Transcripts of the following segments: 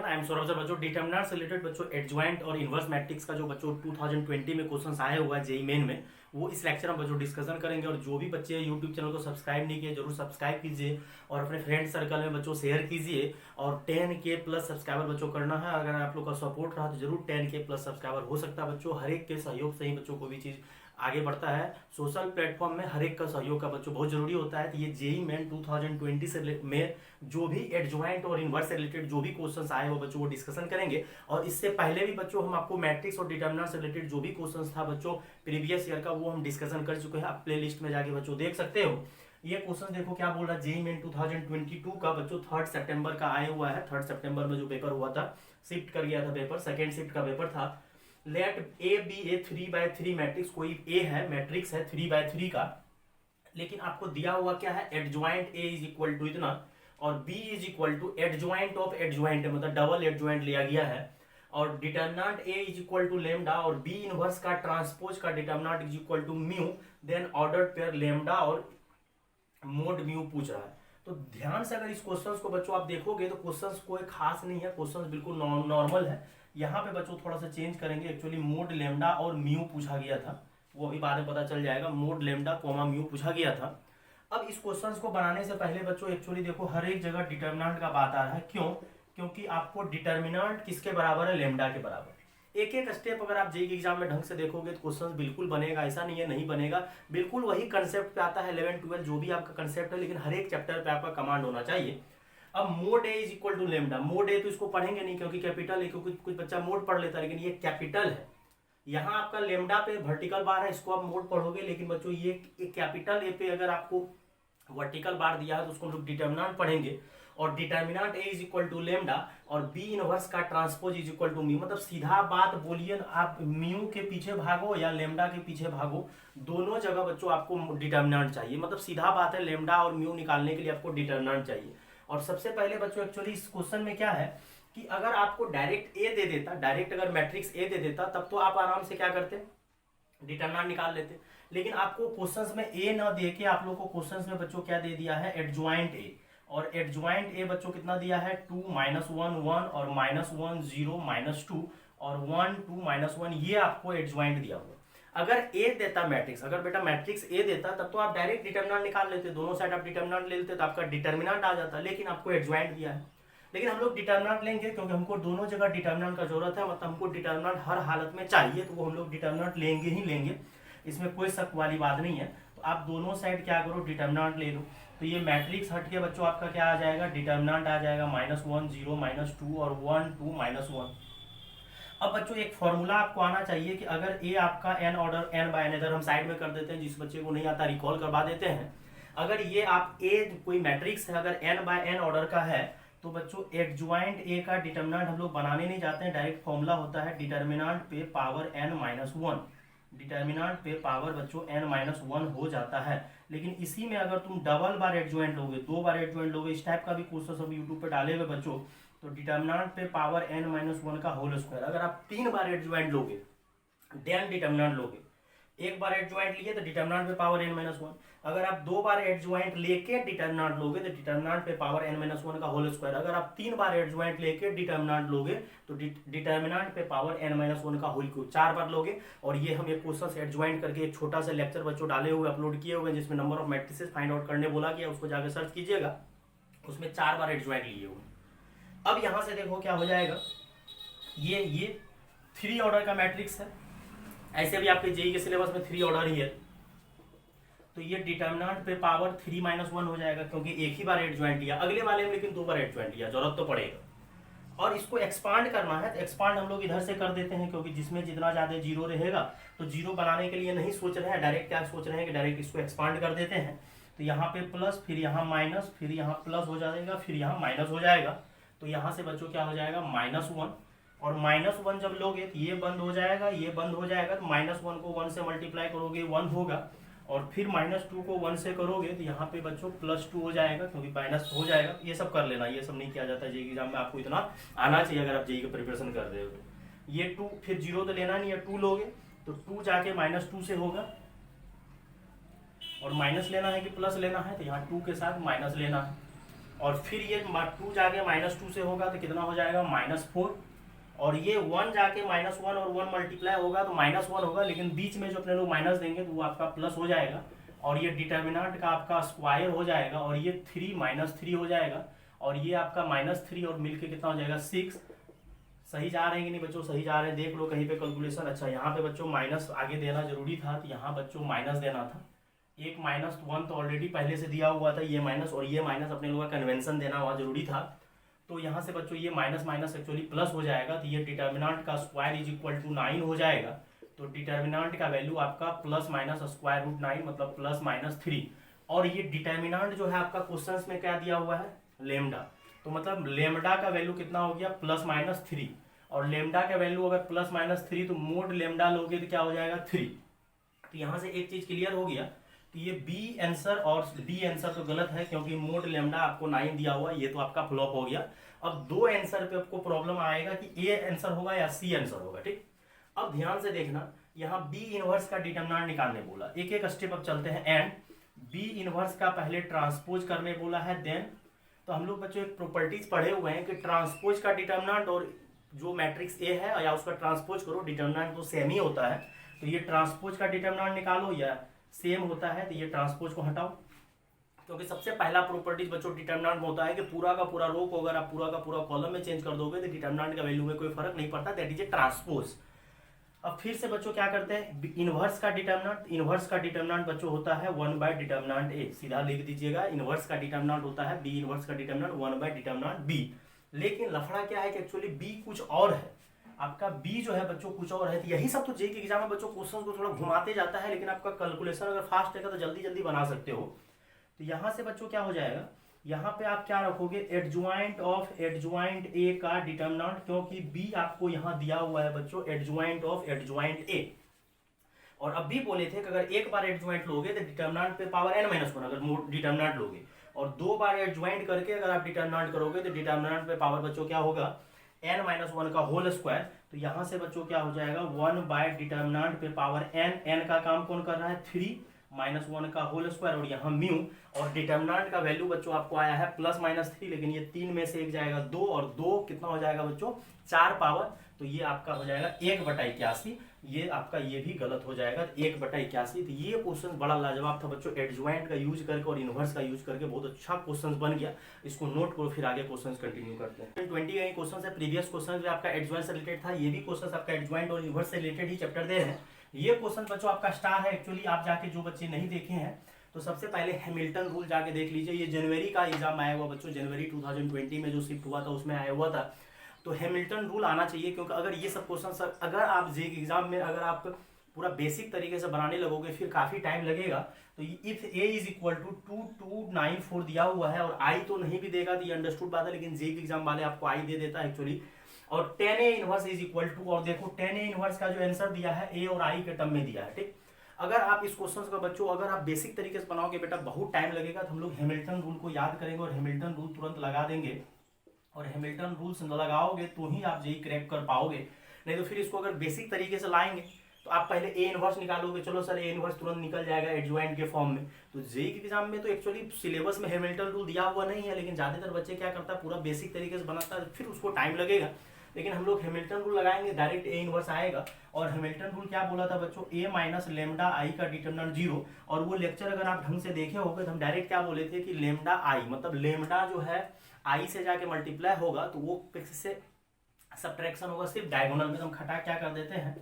Everyone, I am Saurabh sir. बच्चों determinant से related बच्चों एडजॉइंट और इनवर्स मैट्रिक्स का जो बच्चों 2020 में क्वेश्चन आया हुआ है जेई मेन में, वो इस लेक्चर में बच्चों डिस्कशन करेंगे। और जो भी बच्चे यूट्यूब चैनल को सब्सक्राइब नहीं किए जरूर सब्सक्राइब कीजिए और अपने फ्रेंड सर्कल में बच्चों शेयर कीजिए। और 10K प्लस सब्सक्राइबर बच्चों करना है। अगर आप लोग का सपोर्ट रहा तो जरूर 10K प्लस सब्सक्राइबर हो सकता है बच्चों। हर एक के सहयोग से ही बच्चों को भी चीज़ आगे बढ़ता है। सोशल प्लेटफॉर्म में हर एक का सहयोग का बच्चों बहुत जरूरी होता है। तो ये जेई मेन 2020 से में जो भी एडजॉइंट और इनवर्स से रिलेटेड जो भी क्वेश्चंस आए वो बच्चों वो डिस्कशन करेंगे। और इससे पहले भी बच्चों हम आपको मैट्रिक्स और डिटर्मिनेंट से रिलेटेड जो भी क्वेश्चंस था बच्चों प्रीवियस ईयर का, वो हम डिस्कशन कर चुके हैं। आप प्ले लिस्ट में जाके बच्चों देख सकते हो। ये क्वेश्चन देखो क्या बोल रहा है, जेई मेन 2022 का बच्चों 3 सितंबर का आया हुआ है। 3 सितंबर में जो पेपर हुआ था, शिफ्ट कर गया था पेपर, सेकेंड शिफ्ट का पेपर था। Let A B A 3/3 matrix, कोई ए है मैट्रिक्स है 3/3 का, लेकिन आपको दिया हुआ क्या है, adjoint A is equal to इतना और B is equal to adjoint of adjoint, मतलब डबल एडजॉइंट लिया गया है। और determinant A is equal to lambda और बी इनवर्स का ट्रांसपोज का determinant is equal to mu, then ordered pair lambda और मोड म्यू पूछ रहा है। तो ध्यान से अगर इस क्वेश्चंस को बच्चों आप देखोगे तो क्वेश्चंस कोई खास नहीं है, क्वेश्चंस बिल्कुल नॉर्मल है। यहाँ पे बच्चों थोड़ा सा चेंज करेंगे। एक्चुअली मोड लेमडा और म्यू पूछा गया था, वो अभी बाद में पता चल जाएगा। मोड लेमडा कोमा म्यू पूछा गया था। अब इस क्वेश्चंस को बनाने से पहले बच्चों एक्चुअली देखो हर एक जगह डिटर्मिनेंट का बात आ रहा है। क्यों? क्योंकि आपको डिटर्मिनेंट किसके बराबर है, लेमडा के बराबर। एक एक स्टेप अगर आप जेईई एग्जाम में ढंग से देखोगे तो क्वेश्चन बिल्कुल बनेगा, ऐसा नहीं है नहीं बनेगा। बिल्कुल वही कंसेप्ट पे आता है 11 12 जो भी आपका कंसेप्ट है, लेकिन हर एक चैप्टर पे आपका कमांड होना चाहिए। अब mod A is equal to lambda, mod A तो इसको पढ़ेंगे नहीं क्योंकि कैपिटल है, क्योंकि कुछ बच्चा मोड पढ़ लेता है, लेकिन ये कैपिटल है। यहाँ आपका लेमडा पे वर्टिकल बार है, इसको आप मोड पढ़ोगे, लेकिन बच्चों ये कैपिटल ए पे अगर आपको वर्टिकल बार दिया है तो उसको हम लोग डिटर्मिनेंट पढ़ेंगे। और determinant A is equal to lambda और बी इनवर्स का transpose is equal to mu, मतलब सीधा बात बोलिए, आप म्यू के पीछे भागो या लेमडा के पीछे भागो, दोनों जगह बच्चों आपको डिटर्मिनेंट चाहिए। मतलब सीधा बात है, लेमडा और म्यू निकालने के लिए आपको डिटर्मिनेंट चाहिए। और सबसे पहले बच्चों एक्चुअली इस क्वेश्चन में क्या है कि अगर आपको डायरेक्ट ए दे देता, डायरेक्ट अगर मैट्रिक्स ए दे देता, तब तो आप आराम से क्या करते, डिटर्मिनेंट निकाल लेते। लेकिन आपको क्वेश्चंस में ए ना दे के आप लोग को क्वेश्चंस में बच्चों क्या दे दिया है, एडजॉइंट ए। और एडजॉइंट ए बच्चों कितना दिया है, 2 -1 1 और -1 0 -2 और 1 2 -1, ये आपको एडजॉइंट दिया हुआ। अगर ए देता मैट्रिक्स, अगर बेटा मैट्रिक्स ए देता तब तो आप डायरेक्ट डिटर्मिनेंट निकाल लेते, दोनों साइड आप डिटर्मिनेंट ले लेते तो आपका डिटर्मिनेंट आ जाता। लेकिन आपको एडजॉइंट दिया है। लेकिन हम लोग डिटर्मिनेंट लेंगे क्योंकि हमको दोनों जगह डिटर्मिनेंट का जरूरत है, मतलब हमको डिटर्मिनेंट हर हालत में चाहिए, तो वो हम लोग डिटर्मिनेंट लेंगे ही लेंगे, इसमें कोई शक वाली बात नहीं है। तो आप दोनों साइड क्या करो, डिटर्मिनेंट ले लो। तो ये मैट्रिक्स हट के बच्चों आपका क्या आ जाएगा, डिटर्मिनेंट आ जाएगा -1 0 -2 और 1 2 -1। अब बच्चों एक फॉर्मूला आपको आना चाहिए कि अगर ए आपका n order n by n, इधर हम साइड में कर देते हैं, जिस बच्चे को नहीं आता रिकॉल करवा देते हैं। अगर ये आप ए कोई मैट्रिक्स है, अगर n बाय n ऑर्डर का है, तो बच्चों एडजॉइंट ए का डिटर्मिनेंट हम लोग बनाने नहीं जाते हैं, डायरेक्ट फॉर्मूला होता है डिटर्मिनेंट पे पावर n-1। डिटर्मिनेंट पे पावर बच्चों n-1 हो जाता है। लेकिन इसी में अगर तुम डबल बार एडजॉइंट लोगे, 2 बार एडजॉइंट लोगे, इस टाइप का भी क्वेश्चन सब यूट्यूब पे डाले हुए बच्चों, तो डिटर्मिनेंट पे पावर n-1 का होल स्क्वायर। अगर आप 3 बार एडजॉइंट लोगे देन डिटर्मिनेंट लोगे, एक बार एडजॉइंट लिए तो डिटर्मिनेंट पे पावर n-1। अगर आप 2 बार एडजॉइंट लेके डिटर्मिनेंट लोगे तो डिटर्मिनेंट पे पावर n-1 का होल स्क्वायर। अगर आप 3 बार एडजॉइंट लेके डिटर्मिनेंट लोगे तो डिटर्मिनेंट पे पावर n-1 का होल क्यूब 4 बार लोगे। और ये हम एक क्वेश्चन एडजॉइंट करके एक छोटा सा लेक्चर बच्चों डाले हुए अपलोड किए हुए, जिसमें number of matrices find out करने बोला गया, उसको जाकर सर्च कीजिएगा, उसमें 4 बार एडजॉइंट लिए हुए। अब यहां से देखो क्या हो जाएगा, ये 3 ऑर्डर का मैट्रिक्स है, ऐसे भी आपके जेईई के सिलेबस में 3 ऑर्डर ही है, तो ये डिटर्मिनेंट पे पावर 3-1 हो जाएगा क्योंकि एक ही बार एडजॉइंट लिया। अगले वाले में लेकिन 2 बार एडजॉइंट लिया, जरूरत तो पड़ेगा। और इसको एक्सपांड करना है तो एक्सपांड हम लोग इधर से कर देते हैं, क्योंकि जिसमें जितना ज्यादा जीरो रहेगा, तो जीरो बनाने के लिए नहीं सोच रहे हैं, डायरेक्ट क्या सोच रहे हैं कि डायरेक्ट इसको एक्सपांड कर देते हैं। तो यहाँ पे प्लस, फिर यहाँ माइनस, फिर यहाँ प्लस हो जाएगा, फिर यहाँ माइनस हो जाएगा। तो यहाँ से बच्चों क्या हो जाएगा, -1। और -1 जब लोगे तो ये बंद हो जाएगा, ये बंद हो जाएगा, तो -1 को 1 से मल्टीप्लाई करोगे 1 होगा, और फिर -2 को 1 से करोगे तो यहाँ पे बच्चों +2 हो जाएगा, क्योंकि माइनस हो जाएगा। ये सब कर लेना, ये सब नहीं किया जाता है जेईई एग्जाम में, आपको इतना आना चाहिए अगर आप जेईई का प्रिपरेशन कर रहे हो। ये 2, फिर 0 तो लेना नहीं है, 2 लोगे तो 2 जाके -2 से होगा, और माइनस लेना है कि प्लस लेना है, तो यहाँ 2 के साथ माइनस लेना है। और फिर ये 2 जाके -2 से होगा तो कितना हो जाएगा -4, और ये 1 जाके -1 और 1 मल्टीप्लाई होगा तो -1 होगा, लेकिन बीच में जो अपने लोग माइनस देंगे तो वो आपका प्लस हो जाएगा, और ये डिटर्मिनेंट का आपका स्क्वायर हो जाएगा, और ये 3 -3 हो जाएगा, और ये आपका -3 और मिलके कितना हो जाएगा 6। सही जा रहे हैं कि नहीं बच्चों? सही जा रहे हैं, देख लो कहीं पे कैलकुलेशन। अच्छा यहाँ पे बच्चों माइनस आगे देना जरूरी था, तो यहाँ बच्चों माइनस देना था। एक -1 तो ऑलरेडी पहले से दिया हुआ था, ये माइनस और ये माइनस अपने लोगों का कन्वेंशन देना हुआ जरूरी था। तो यहाँ से बच्चों ये माइनस माइनस एक्चुअली प्लस हो जाएगा, तो ये डिटर्मिनेंट का स्क्वायर इज इक्वल टू 9 हो जाएगा। तो डिटर्मिनेंट का वैल्यू आपका ±√9 मतलब ±3। और ये डिटर्मिनेंट जो है आपका क्वेश्चन में क्या दिया हुआ है? लेमडा। तो मतलब लेमडा का वैल्यू कितना हो गया? +-3। और लेमडा का वैल्यू अगर +-3 तो मोड लेमडा लोगे तो क्या हो जाएगा? 3। तो यहाँ से एक चीज क्लियर हो गया, तो ये बी आंसर, और डी आंसर तो गलत है क्योंकि मोड लेमडा आपको 9 दिया हुआ, ये तो आपका फ्लॉप हो गया। अब 2 आंसर पे आपको प्रॉब्लम आएगा कि ए आंसर होगा या सी आंसर होगा, ठीक। अब ध्यान से देखना, यहाँ बी इनवर्स का डिटरमिनेंट निकालने बोला, एक एक स्टेप अब चलते हैं। एंड बी इनवर्स का पहले ट्रांसपोज करने बोला है, देन तो हम लोग बच्चों एक प्रॉपर्टीज पढ़े हुए हैं कि ट्रांसपोज का डिटरमिनेंट और जो मैट्रिक्स ए है या उसका ट्रांसपोज करो, डिटरमिनेंट तो सेम ही होता है। तो ये ट्रांसपोज का डिटरमिनेंट निकालो या सेम होता है, तो ये ट्रांसपोज को हटाओ, क्योंकि सबसे पहला प्रॉपर्टीज बच्चों डिटरमिनेंट में होता है कि पूरा का पूरा रो को अगर आप पूरा का पूरा कॉलम में चेंज कर दोगे तो डिटरमिनेंट का वैल्यू में कोई फर्क नहीं पड़ता, दैट इज ए ट्रांसपोज। अब फिर से बच्चों क्या करते हैं, इनवर्स का डिटरमिनेंट, इनवर्स का डिटरमिनेंट बच्चों होता है 1/डिटरमिनेंट ए, सीधा लिख दीजिएगा। इनवर्स का डिटरमिनेंट होता है बी, इनवर्स का डिटरमिनेंट 1/डिटरमिनेंट बी। लेकिन लफड़ा क्या है कि एक्चुअली बी कुछ और है, आपका बी जो है बच्चों कुछ और है। तो यही सब तो जेईई के एग्जाम में बच्चों क्वेश्चन को थोड़ा घुमाते जाता है, लेकिन आपका कैलकुलेशन अगर फास्ट है तो जल्दी जल्दी बना सकते हो। तो यहाँ से बच्चों क्या हो जाएगा, यहाँ पे आप क्या रखोगे, एडजॉइंट ऑफ एडजॉइंट ए का डिटरमिनेंट, क्योंकि बी आपको यहाँ दिया हुआ है बच्चों एडजॉइंट ऑफ एडजॉइंट ए। और अब भी बोले थे कि अगर एक बार एडजॉइंट लोगे तो डिटरमिनेंट पे पावर n-1 अगर डिटरमिनेंट लोगे, और 2 बार एडजॉइंट करके अगर आप डिटरमिनेंट करोगे तो डिटरमिनेंट पे पावर बच्चों क्या होगा, n-1 का होल स्क्वायर। तो यहाँ से बच्चों क्या हो जाएगा, 1/डिटरमिनेंट पे पावर n का काम कौन कर रहा है, 3 -1 का होल स्क्वायर, और यहाँ म्यू। और डिटरमिनेंट का वैल्यू बच्चों आपको आया है +-3, लेकिन ये 3 में से एक जाएगा 2, और 2 कितना हो जाएगा बच्चों, 4 पावर। तो ये आपका हो जाएगा 1/81। ये आपका ये भी गलत हो जाएगा 1/81। तो ये क्वेश्चन बड़ा लाजवाब था बच्चों, एडजॉइंट का यूज करके और इनवर्स का यूज करके बहुत अच्छा क्वेश्चन बन गया। इसको नोट करो, फिर आगे क्वेश्चन कंटिन्यू करते हैं। 20 का क्वेश्चन है, प्रीवियस क्वेश्चन जो आपका एडजॉइंट से रिलेटेड था, ये भी क्वेश्चन आपका एडजॉइंट और इनवर्स से रिलेटेड ही चैप्टर दे रहे हैं। ये क्वेश्चन बच्चों आपका स्टार है, एक्चुअली आप जाके जो बच्चे नहीं देखे हैं तो सबसे पहले हैमिल्टन रूल जाके देख लीजिए। ये जनवरी का एग्जाम आया हुआ बच्चों, जनवरी 2020 में जो शिफ्ट हुआ था उसमें आया हुआ था। तो हैमिल्टन रूल आना चाहिए, क्योंकि अगर ये सब क्वेश्चन अगर आप जेईई एग्जाम में अगर आप पूरा बेसिक तरीके से बनाने लगोगे फिर काफी टाइम लगेगा। तो if A is equal to 2294 दिया हुआ है, और आई तो नहीं भी देगा तो ये अंडरस्टूड बात है, लेकिन जेईई एग्जाम वाले आपको आई दे देता है एक्चुअली। और 10A inverse is equal to, और देखो 10A इनवर्स का जो आंसर दिया है ए और आई के टर्म में दिया है, ठीक। अगर आप इस क्वेश्चन का बच्चों अगर आप बेसिक तरीके से बनाओगे बेटा बहुत टाइम लगेगा, तो हम लोग हैमिल्टन रूल को याद करेंगे और हैमिल्टन रूल तुरंत लगा देंगे, और हैमिल्टन रूल्स लगाओगे तो ही आप जेईई क्रैक कर पाओगे। नहीं तो फिर इसको अगर बेसिक तरीके से लाएंगे तो आप पहले ए इनवर्स निकालोगे, चलो सर ए इनवर्स तुरंत निकल जाएगा एडजॉइंट के फॉर्म में। तो जेईई के एग्जाम में तो एक्चुअली सिलेबस में हैमिल्टन रूल दिया हुआ नहीं है, लेकिन ज्यादातर बच्चे क्या करता है पूरा बेसिक तरीके से बनाता है, फिर उसको टाइम लगेगा। लेकिन हम लोग हैमिल्टन रूल लगाएंगे, डायरेक्ट ए इनवर्स आएगा। और हैमिल्टन रूल क्या बोला था बच्चों, ए माइनस लेमडा आई का डिटरमिनेंट 0। और वो लेक्चर अगर आप ढंग से देखे होगे तो हम डायरेक्ट क्या बोले थे कि लेमडा आई मतलब लेमडा जो है आई से जाके मल्टीप्लाई होगा, तो वो किससे सब्ट्रैक्शन होगा, सिर्फ डायगोनल में। तो हम खटा क्या कर देते हैं,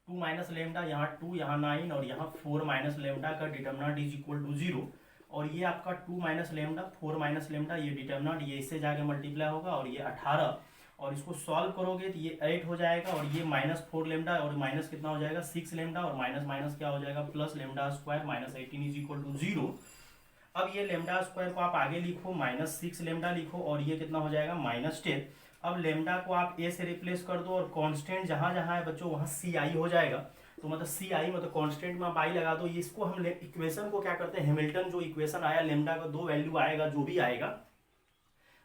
2 माइनस लेमडा, यहाँ 2 यहाँ 9 और यहाँ 4 माइनस लेमडा का डिटरमिनेंट इज इक्वल टू 0। और ये आपका 2 माइनस लेमडा 4 माइनस लेमडा, ये डिटरमिनेंट ये इससे जाके मल्टीप्लाई होगा, और ये 18। और इसको सॉल्व करोगे तो ये 8 हो जाएगा, और ये -4 लेमडा और माइनस कितना हो जाएगा 6 लेमडा, और माइनस माइनस क्या हो जाएगा plus lambda square -18 is equal to 0। अब ये लेमडा स्क्वायर को आप आगे लिखो, -6 लेमडा लिखो, और ये कितना हो जाएगा -10। अब लेमडा को आप ए से रिप्लेस कर दो, और कांस्टेंट जहां जहां है बच्चों वहां सी आई हो जाएगा। तो मतलब सी आई मतलब कांस्टेंट में आप आई लगा दो। इसको हम इक्वेशन को क्या करते हैं, हैमिल्टन जो इक्वेशन आया लेमडा का 2 वैल्यू आएगा जो भी आएगा।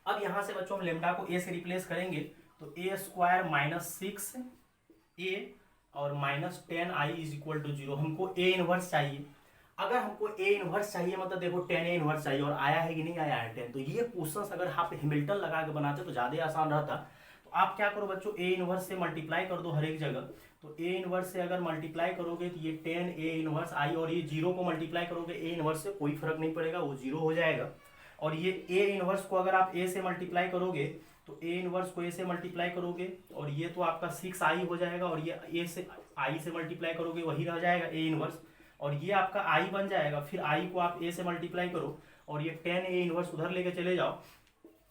अब यहां से बच्चों हम लेमडा को ए से रिप्लेस करेंगे, तो ए स्क्वायर -6 ए और -10 आई इज इक्वल टू 0। हमको ए इनवर्स चाहिए। अगर हमको ए इनवर्स चाहिए, मतलब देखो 10 ए इनवर्स चाहिए और आया है कि नहीं आया है 10, तो ये क्वेश्चन अगर आप हैमिल्टन लगा के बनाते तो ज़्यादा आसान रहता। तो आप क्या करो बच्चों, ए इनवर्स से मल्टीप्लाई कर दो हर एक जगह। तो ए इनवर्स से अगर मल्टीप्लाई करोगे तो ये 10 ए इनवर्स आई, और ये जीरो को मल्टीप्लाई करोगे ए इनवर्स से, कोई फर्क नहीं पड़ेगा, वो जीरो हो जाएगा। और ये ए इनवर्स को अगर आप ए से मल्टीप्लाई करोगे तो ए इनवर्स को ए से मल्टीप्लाई करोगे और ये तो आपका 6 आई हो जाएगा, और ये ए से आई से मल्टीप्लाई करोगे वही रह जाएगा ए इनवर्स, और ये आपका आई बन जाएगा। फिर आई को आप ए से मल्टीप्लाई करो और ये 10 ए इनवर्स उधर लेके चले जाओ,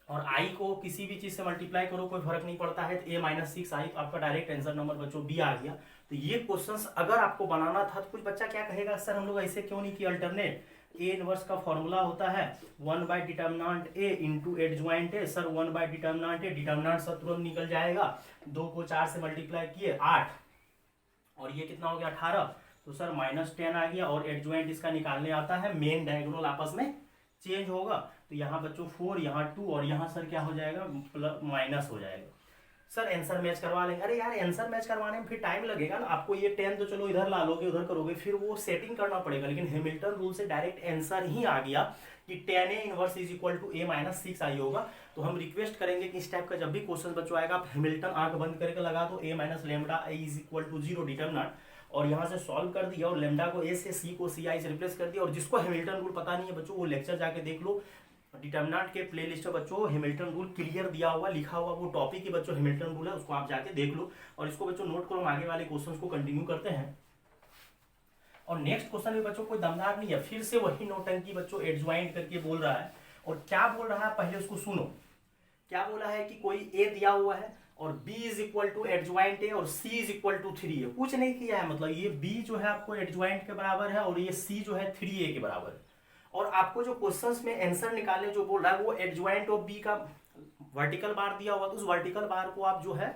और आई को किसी भी चीज से मल्टीप्लाई करो, कोई फर्क नहीं पड़ता है, तो ए माइनस 6 आई, तो आपका डायरेक्ट आंसर नंबर बच्चों बी आ गया। तो ये क्वेश्चंस अगर आपको बनाना था तो कुछ बच्चा क्या कहेगा, सर हम लोग ऐसे क्यों नहीं किया अल्टरनेट। ए इनवर्स का फॉर्मूला होता है 1 bye determinant A into adjoint A. Sir 1 bye determinant A, determinant sir तुरंत निकल जाएगा, 2 को 4 से मल्टीप्लाई किए 8, और ये कितना हो गया 18, तो सर -10 आ गया। और एडजॉइंट इसका निकालने आता है, मेन डायगोनल आपस में चेंज होगा, तो यहाँ बच्चों 4, यहाँ 2, और यहाँ सर क्या हो जाएगा प्लस माइनस हो जाएगा। सर आंसर मैच करवा लेंगे। अरे यार आंसर मैच करवाने में फिर टाइम लगेगा ना, आपको ये 10 तो चलो इधर ला लोगे उधर करोगे, फिर वो सेटिंग करना पड़ेगा। लेकिन हैमिल्टन रूल से डायरेक्ट आंसर ही आ गया कि 10 A inverse is equal to A minus 6 I होगा। तो हम रिक्वेस्ट करेंगे कि इस टाइप का जब भी क्वेश्चन बच्चों आएगा आप हैमिल्टन आंख बंद करके लगा दो, A minus lambda I is equal to 0 determinant, और यहाँ से सॉल्व कर दिया और लेमडा को ए से, सी को सी आई से रिप्लेस कर दिया। और जिसको हैमिल्टन रूल पता नहीं है बच्चों, वो लेक्चर जाके देख लो, डिटर्मिनेंट के प्लेलिस्ट में बच्चों हैमिल्टन रूल क्लियर दिया हुआ लिखा हुआ, वो टॉपिक ही बच्चों हैमिल्टन रूल है, उसको आप जाके देख लो। और इसको बच्चों नोट करो, आगे वाले क्वेश्चंस को कंटिन्यू करते हैं। और नेक्स्ट क्वेश्चन भी बच्चों कोई दमदार नहीं है, फिर से वही नोटंकी बच्चों एडजॉइंट करके बोल रहा है। और क्या बोल रहा है पहले उसको सुनो। क्या बोला है कि कोई ए दिया हुआ है और b is equal to adjoint A और c इज इक्वल टू 3 है। कुछ नहीं किया है, मतलब ये b जो है आपको एडजॉइंट के बराबर है और ये c जो है 3a के बराबर है। और आपको जो क्वेश्चंस में आंसर निकालने जो बोल रहा है वो एडजॉइंट ऑफ b का वर्टिकल बार दिया हुआ, तो उस वर्टिकल बार को आप जो है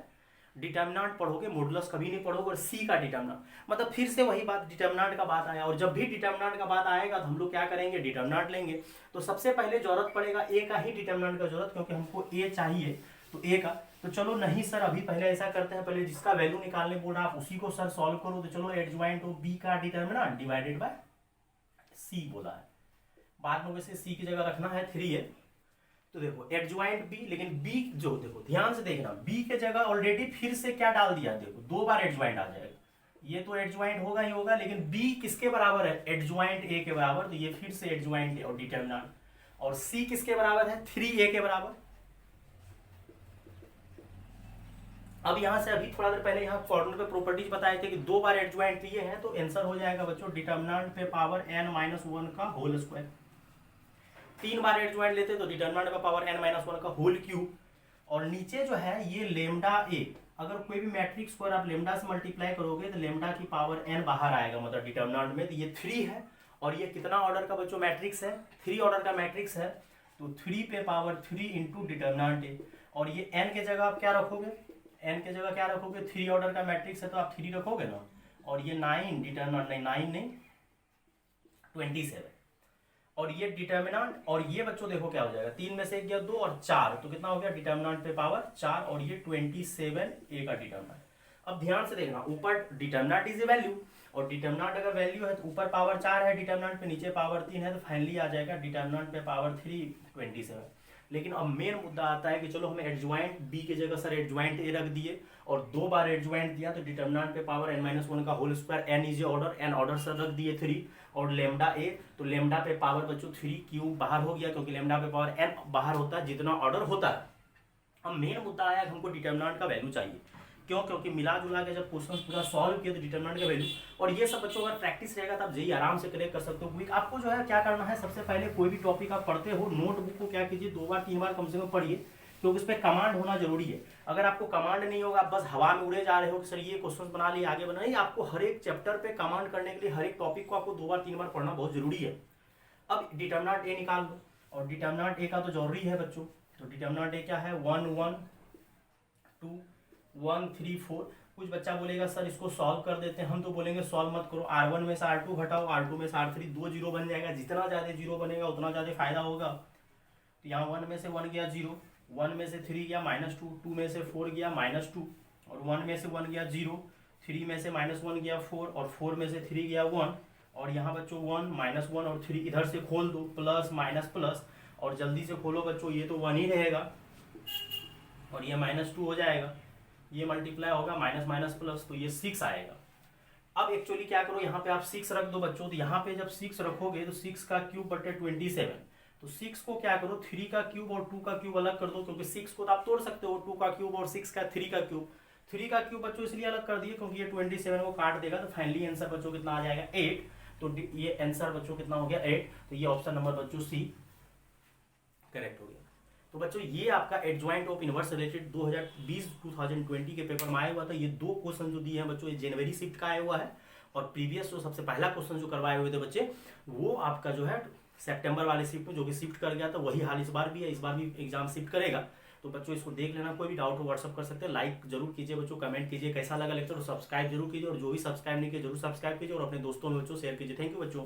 डिटर्मिनेंट पढ़ोगे, मॉडुलस कभी नहीं पढ़ोगे, और c का डिटर्मिनेंट, मतलब फिर से वही बात डिटर्मिनेंट का बात आया। और जब भी डिटर्मिनेंट का बात आएगा तो हम लोग क्या करेंगे, डिटर्मिनेंट लेंगे। तो सबसे पहले जरूरत पड़ेगा a का ही डिटर्मिनेंट का जरूरत, क्योंकि हमको a चाहिए, तो a का। तो चलो नहीं सर अभी पहले ऐसा करते हैं, पहले जिसका वैल्यू निकालने बोल रहा है आप उसी को सर सॉल्व करो। तो चलो एडजॉइंट ऑफ b का डिटर्मिनेंट डिवाइडेड बाय c बोला है, बाद में वैसे c की जगह रखना है 3 है। तो देखो एडजॉइंट b, लेकिन b जो देखो ध्यान से देखना, b के जगह ऑलरेडी फिर से क्या डाल दिया, देखो 2 बार एडजॉइंट आ जाएगा, ये तो एडजॉइंट होगा ही होगा, लेकिन b किसके बराबर है, एडजॉइंट a के बराबर, तो ये फिर से एडजॉइंट और डिटर्मिनेंट। और c किसके बराबर है, 3a के बराबर। अब यहां से अभी थोड़ा देर पहले यहाँ फॉर्मूले पे प्रॉपर्टीज बताए थे कि 2 बार एडजॉइंट लिए हैं, तो आंसर हो जाएगा बच्चों डिटर्मिनेंट पे पावर n-1 का होल स्क्वायर। 3 बार एडजॉइंट लेते तो डिटर्मिनेंट पे पावर n-1 का होल क्यूब। और नीचे जो है ये लेमडा ए, अगर कोई भी मैट्रिक्स को आप लेमडा से मल्टीप्लाई करोगे तो लेमडा की पावर n बाहर आएगा, मतलब डिटर्मिनेंट में। तो ये 3 है, और ये कितना ऑर्डर का बच्चों मैट्रिक्स है, 3 ऑर्डर का मैट्रिक्स है, तो 3 पे पावर 3 इंटू डिटर्मिनेंट ए। और ये n के जगह आप क्या रखोगे, n के जगह क्या रखोगे, 3 ऑर्डर का मैट्रिक्स है तो आप 3 रखोगे ना। और ये 9 डिटर्मिनेंट, नहीं 9 नहीं 27, और ये डिटर्मिनेंट। और ये बच्चों देखो क्या हो जाएगा, 3 में से 1 गया 2 और 4, तो कितना हो गया डिटर्मिनेंट पे पावर 4, और ये 27a का डिटर्मिनेंट। अब ध्यान से देखना, ऊपर डिटर्मिनेंट इज ए वैल्यू, और डिटर्मिनेंट अगर वैल्यू है तो ऊपर पावर 4 है डिटर्मिनेंट पे, नीचे पावर 3 है, तो फाइनली आ जाएगा डिटर्मिनेंट पे पावर 3 27। लेकिन अब मेन मुद्दा आता है कि चलो हम एडजॉइंट b की जगह सर एडजॉइंट a रख दिए, और 2 बार एडजॉइंट दिया, तो डिटर्मिनेंट पे पावर n-1 का whole square, n is order, n order sir रख दिए 3, और लेमडा a, तो लेमडा पे पावर बच्चों 3 क्यूब बाहर हो गया, क्योंकि लेमडा पे पावर n बाहर होता है जितना ऑर्डर होता है। अब मेन मुद्दा आया कि हमको डिटर्मिनेंट का वैल्यू चाहिए, क्यों, क्योंकि मिला जुला के जब क्वेश्चन पूरा सॉल्व किया तो डिटर्मिनेंट का वैल्यू। और ये सब बच्चों अगर प्रैक्टिस रहेगा तो आप जेई आराम से करेक्ट कर सकते हो। क्विक आपको जो है क्या करना है, सबसे पहले कोई भी टॉपिक आप पढ़ते हो नोटबुक को क्या कीजिए 2 बार 3 बार कम से कम पढ़िए, क्योंकि उस पर कमांड होना जरूरी है। अगर आपको कमांड नहीं होगा, आप बस हवा में उड़े जा रहे हो कि सर ये क्वेश्चन बना लिए आगे बना, नहीं, आपको हर एक चैप्टर पे कमांड करने के लिए हर एक टॉपिक को आपको 2 बार 3 बार पढ़ना बहुत जरूरी है। अब डिटर्मिनेंट ए निकाल दो, और डिटर्मिनेंट ए का तो जरूरी है बच्चों, तो डिटर्मिनेंट ए क्या है 1 1 2 1 3 4। कुछ बच्चा बोलेगा सर इसको सॉल्व कर देते हैं, हम तो बोलेंगे सॉल्व मत करो, r1 में से r2 घटाओ, r2 में से r3, 2 जीरो बन जाएगा, जितना ज़्यादा जीरो बनेगा उतना ज़्यादा फायदा होगा। तो यहाँ 1 में से 1 गया 0, 1 में से 3 गया -2, 2 में से 4 गया -2, और 1 में से 1 गया 0, 3 में से -1 गया 4, और 4 में से 3 गया 1, और यहाँ बच्चों 1 -1 और 3 इधर से खोल दो, प्लस माइनस प्लस, और जल्दी से खोलो बच्चों, ये तो 1 ही रहेगा और ये -2 हो जाएगा, ये मल्टीप्लाई होगा माइनस माइनस प्लस, तो ये 6 आएगा। अब एक्चुअली क्या करो, यहाँ पे आप 6 रख दो बच्चों, तो यहाँ पे जब 6 रखोगे तो 6 का क्यूब बटे 27, तो 6 को क्या करो 3 का क्यूब और 2 का क्यूब अलग कर दो, क्योंकि 6 को तो आप तोड़ सकते हो, 2 का क्यूब और 6 का 3 का क्यूब। 3 का क्यूब बच्चों इसलिए अलग कर दिए क्योंकि ये 27 को काट देगा, तो फाइनली आंसर बच्चों कितना आ जाएगा 8। तो ये आंसर बच्चों कितना हो गया 8, तो ये ऑप्शन नंबर बच्चों सी करेक्ट हो गया। तो बच्चों ये आपका एडजॉइंट ऑफ इनवर्स रिलेटेड 2020 के पेपर में आया हुआ था। ये 2 क्वेश्चन जो दिए हैं बच्चों, ये जनवरी शिफ्ट का आया हुआ है, और प्रीवियस जो सबसे पहला क्वेश्चन जो करवाए हुए थे बच्चे, वो आपका जो है सितंबर वाले शिफ्ट में जो कि शिफ्ट कर गया था, वही हाल इस बार भी है, इस बार भी एग्जाम शिफ्ट करेगा। तो बच्चों इसको देख लेना, कोई भी डाउट हो व्हाट्सअप कर सकते हैं। लाइक जरूर कीजिए बच्चों, कमेंट कीजिए कैसा लगा लेक्चर, और सब्सक्राइब जरूर कीजिए, और जो भी सब्सक्राइब नहीं किया जरूर सब्सक्राइब कीजिए, और अपने दोस्तों में बच्चों शेयर कीजिए। थैंक यू बच्चों।